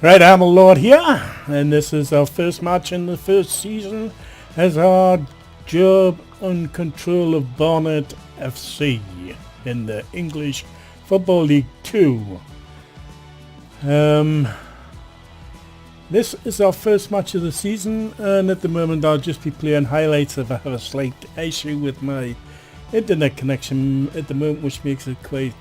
Right, I'm a Lord here, and this is our first match in the first season as our job and control of Barnet FC in the English Football League 2. This is our first match of the season, and at the moment I'll just be playing highlights if I have a slight issue with my internet connection at the moment, which makes it quite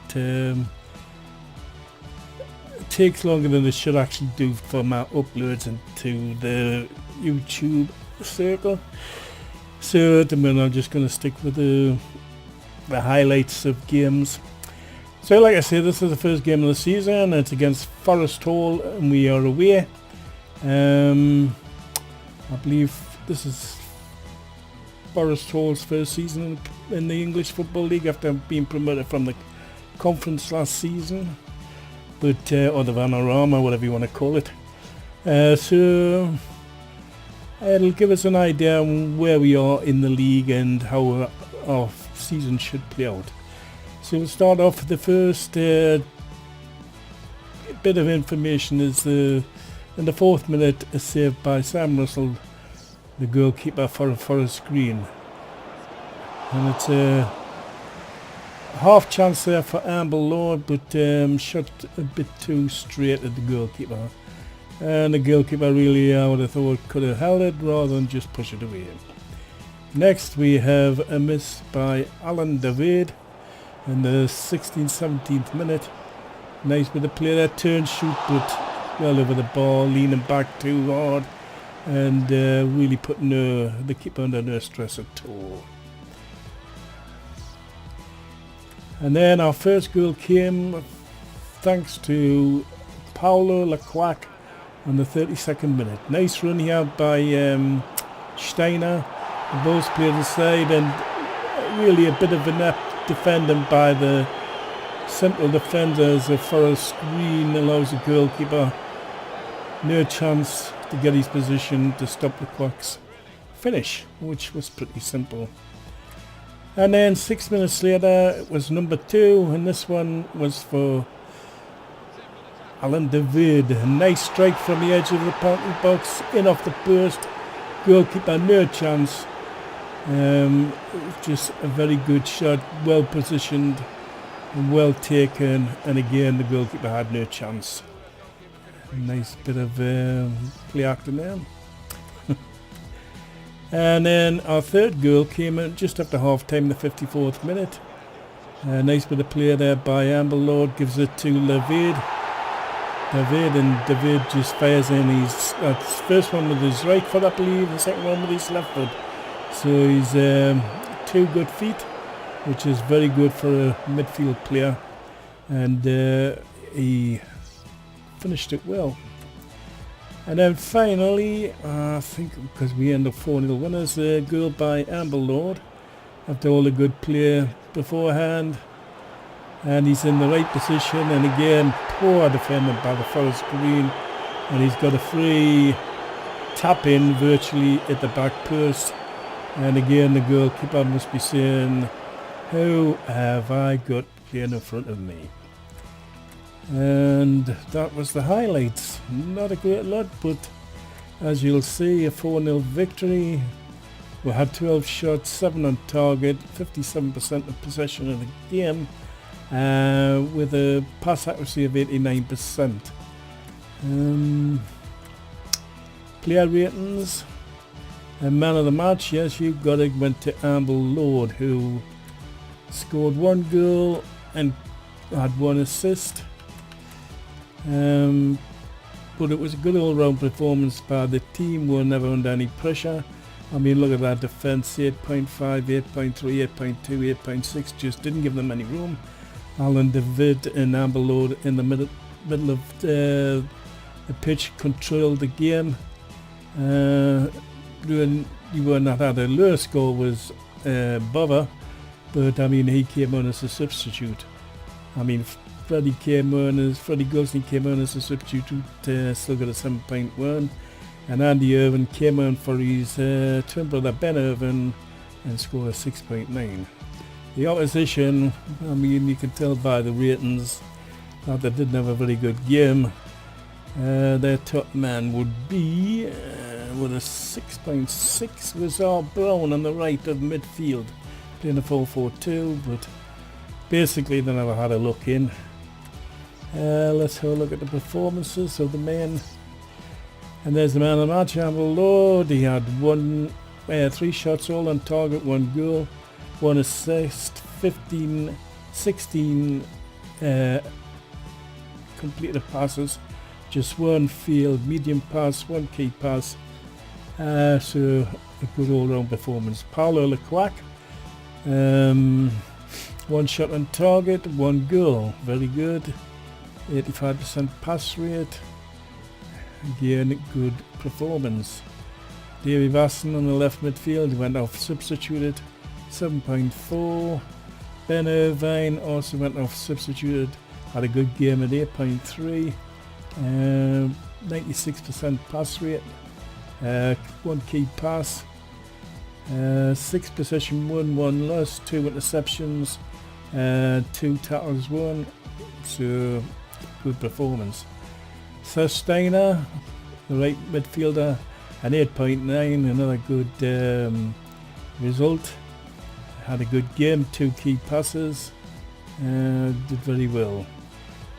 takes longer than it should actually do for my uploads into the YouTube circle. So at the moment I'm just going to stick with the highlights of games. So like I said, this is the first game of the season. It's against Forest Hall and we are away. I believe this is Forest Hall's first season in the English Football League after being promoted from the conference last season. But or the Panorama, whatever you want to call it. So it'll give us an idea on where we are in the league and how our season should play out. So we'll start off with the first bit of information is in the 4th minute a save by Sam Russell, the goalkeeper for Forest Green. And it's a half chance there for Amble Lord, but shot a bit too straight at the goalkeeper. And the goalkeeper really, I would have thought, could have held it rather than just push it away. Next we have a miss by Alan David in the 16th, 17th minute. Nice bit of play there, turn, shoot, but well over the ball, leaning back too hard, and really putting the keeper under no stress at all. And then our first goal came thanks to Paulo Leclerc on the 32nd minute. Nice run here by Steiner. The ball's played inside and really a bit of inept defending by the central defenders of Forest Green allows the goalkeeper no chance to get his position to stop Leclerc's finish, which was pretty simple. And then 6 minutes later it was number 2, and this one was for Alan David. A nice strike from the edge of the penalty box, in off the burst, goalkeeper no chance. Just a very good shot, well positioned and well taken, and again the goalkeeper had no chance. Nice bit of play acting there. And then our third goal came in just after half time, the 54th minute. Nice bit of play there by Amber Lord, gives it to David, and David just fires in his first one with his right foot, I believe, the second one with his left foot. So he's 2 good feet, which is very good for a midfield player, and he finished it well. And then finally, I think because we end up 4-0 winners, a goal by Amber Lord after all the good play beforehand. And he's in the right position, and again, poor defending by the Forest Green. And he's got a free tap in virtually at the back post. And again, the goalkeeper must be saying, who have I got playing in front of me? And that was the highlights. Not a great lot, but as you'll see, a 4-0 victory. We had 12 shots, 7 on target, 57% of possession of the game, with a pass accuracy of 89%. Player ratings. And man of the match, yes, you got it, went to Amber Lord, who scored 1 goal and had 1 assist. But it was a good all-round performance by the team. We were never under any pressure. I mean, look at that defence, 8.5, 8.3, 8.2, 8.6, just didn't give them any room. Alan David and Amber Lord in the middle of the pitch controlled the game. You were not had a lower score was Bother, but I mean, he came on as a substitute. I mean, Freddie Golson came on as a substitute, still got a 7.1, and Andy Irvin came on for his twin brother Ben Irvin and scored a 6.9. The opposition, I mean, you can tell by the ratings that they didn't have a very good game. Their top man would be with a 6.6 was our Brown on the right of midfield, playing a 4-4-2, but basically they never had a look in. Let's have a look at the performances of the men. And there's the man of the match, Amber Lord. He had 3 shots all on target, 1 goal, 1 assist, 16 completed passes, just 1 field medium pass, 1 key pass. So a good all-round performance. Paulo Leclerc, 1 shot on target, 1 goal, very good. 85% pass rate. Again, good performance. Davy Vasson on the left midfield went off substituted, 7.4. Ben Irvine also went off substituted, had a good game at 8.3. 96% pass rate, 1 key pass, 6 possession won, 1 loss, 2 interceptions, 2 tackles won. So good performance. Sustainer, the right midfielder, an 8.9, another good result. Had a good game, 2 key passes, did very well.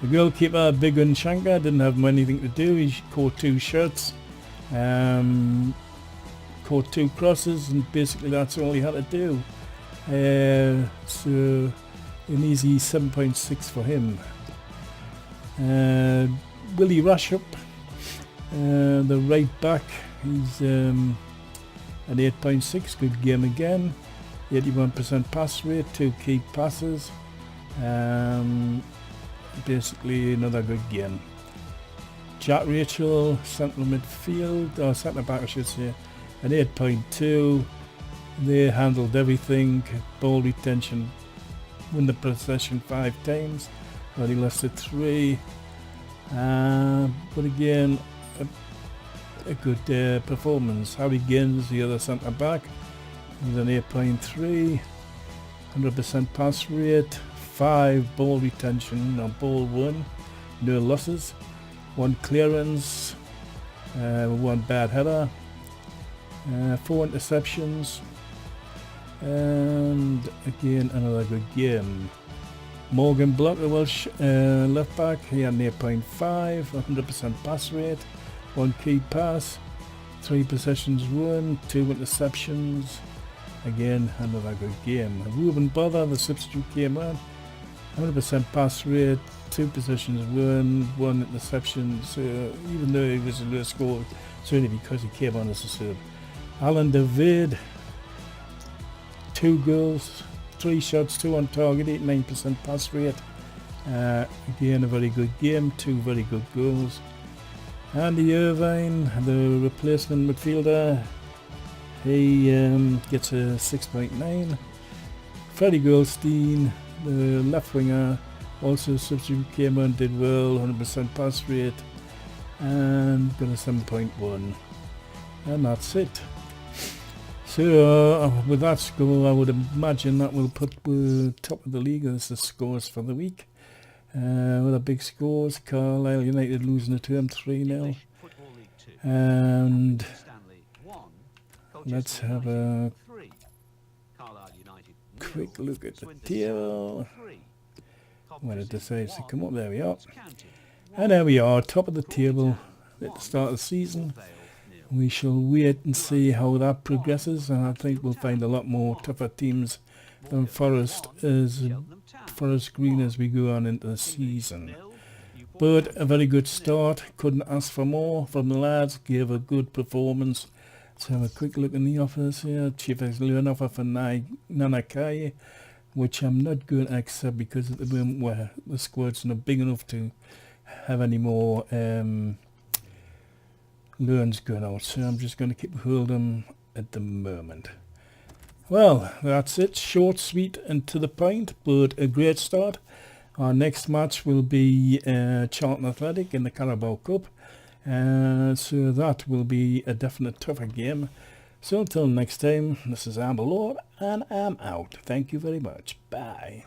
The goalkeeper, Big Un Shankar, didn't have anything to do. He caught 2 shots, caught 2 crosses, and basically that's all he had to do. So an easy 7.6 for him. Willie Rashup, the right back, he's an 8.6, good game again. 81% pass rate, 2 key passes. Basically another good game. Jack Rachel, central midfield, or centre back I should say, an 8.2. They handled everything, ball retention, won the possession 5 times, only lost it 3. But again, a good performance. Harry Gins, the other centre back, was an 8.3, 100% pass rate, 5 ball retention on ball 1, no losses, 1 clearance, 1 bad header, 4 interceptions, and again another good game. Morgan Block, the Welsh left back, he had an 8.5, 100% pass rate, 1 key pass, 3 possessions won, 2 interceptions. Again, another good game. Ruben Bother, the substitute, came on, 100% pass rate, 2 possessions won, 1 interception. So even though he was a low score, it's only because he came on as a sub. Alan David, 2 goals, 3 shots, 2 on target, 89% pass rate. Again, a very good game, 2 very good goals. Andy Irvine, the replacement midfielder, he gets a 6.9. Freddie Goldstein, the left winger, also substitute, came on, did well, 100% pass rate, and got a 7.1. And that's it. So with that score, I would imagine that will put top of the league as the scores for the week. With the big scores, Carlisle United losing the term 3-0. And let's have a quick look at the table. When it decides to come up, there we are. And there we are, top of the table at the start of the season. We shall wait and see how that progresses, and I think we'll find a lot more tougher teams than Forest Green as we go on into the season. But a very good start, couldn't ask for more from the lads, gave a good performance. Let's have a quick look in the offers here. Chief loan offer for Nanakai, which I'm not going to accept because at the moment where the squad's not big enough to have any more loans going out, so I'm just going to keep holding at the moment. Well, that's it, short, sweet and to the point, but a great start. Our next match will be Charlton Athletic in the Carabao Cup, so that will be a definite tougher game. So until next time, this is Amber Lord and I'm out. Thank you very much. Bye.